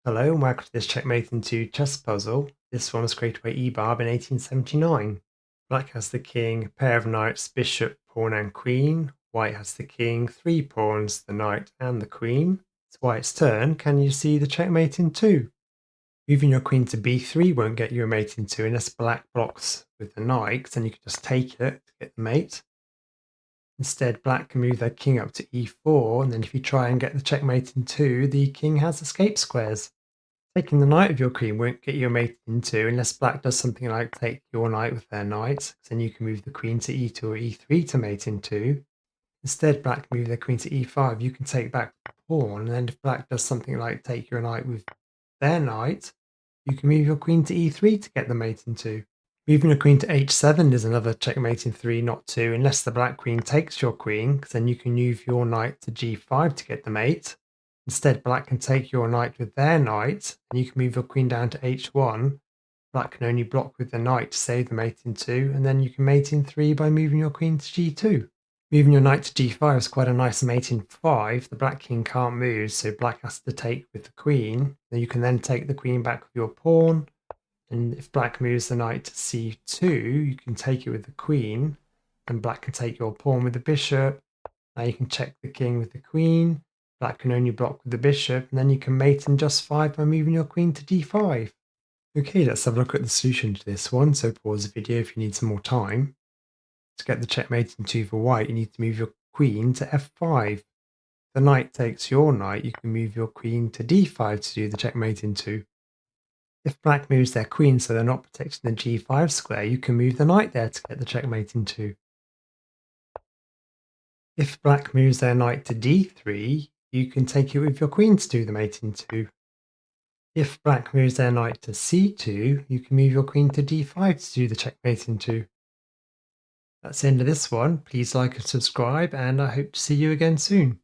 Hello and welcome to this checkmate into chess puzzle. This one was created by E Barbe in 1879. Black has the king, pair of knights, bishop, pawn and queen. White has the king, 3 pawns, the knight and the queen. It's White's turn. Can you see the checkmate in 2? Moving your queen to b3 won't get you a mate in 2 unless black blocks with the knight, then you can just take it to get the mate. Instead, black can move their king up to e4, and then if you try and get the checkmate in 2, the king has escape squares. Taking the knight of your queen won't get you a mate in 2 unless black does something like take your knight with their knight, then you can move the queen to e2 or e3 to mate in 2. Instead, black can move their queen to e5, you can take back the pawn, and then if black does something like take your knight with their knight, you can move your queen to e3 to get the mate in 2. Moving your queen to h7 is another checkmate in 3, not 2, unless the black queen takes your queen, because then you can move your knight to g5 to get the mate. Instead, black can take your knight with their knight, and you can move your queen down to h1. Black can only block with the knight to save the mate in 2, and then you can mate in 3 by moving your queen to g2. Moving your knight to g5 is quite a nice mate in 5. The black king can't move, so black has to take with the queen. Then you can then take the queen back with your pawn, and if black moves the knight to c2, you can take it with the queen, and black can take your pawn with the bishop. Now you can check the king with the queen. Black can only block with the bishop, and then you can mate in just 5 by moving your queen to d5. Okay, let's have a look at the solution to this one. So pause the video if you need some more time. To get the checkmate in 2 for white, you need to move your queen to f5. The knight takes your knight, you can move your queen to d5 to do the checkmate in 2. If black moves their queen so they're not protecting the g5 square, you can move the knight there to get the checkmate in 2. If black moves their knight to d3, you can take it with your queen to do the mate in 2. If black moves their knight to c2, you can move your queen to d5 to do the checkmate in 2. That's the end of this one. Please like and subscribe, and I hope to see you again soon.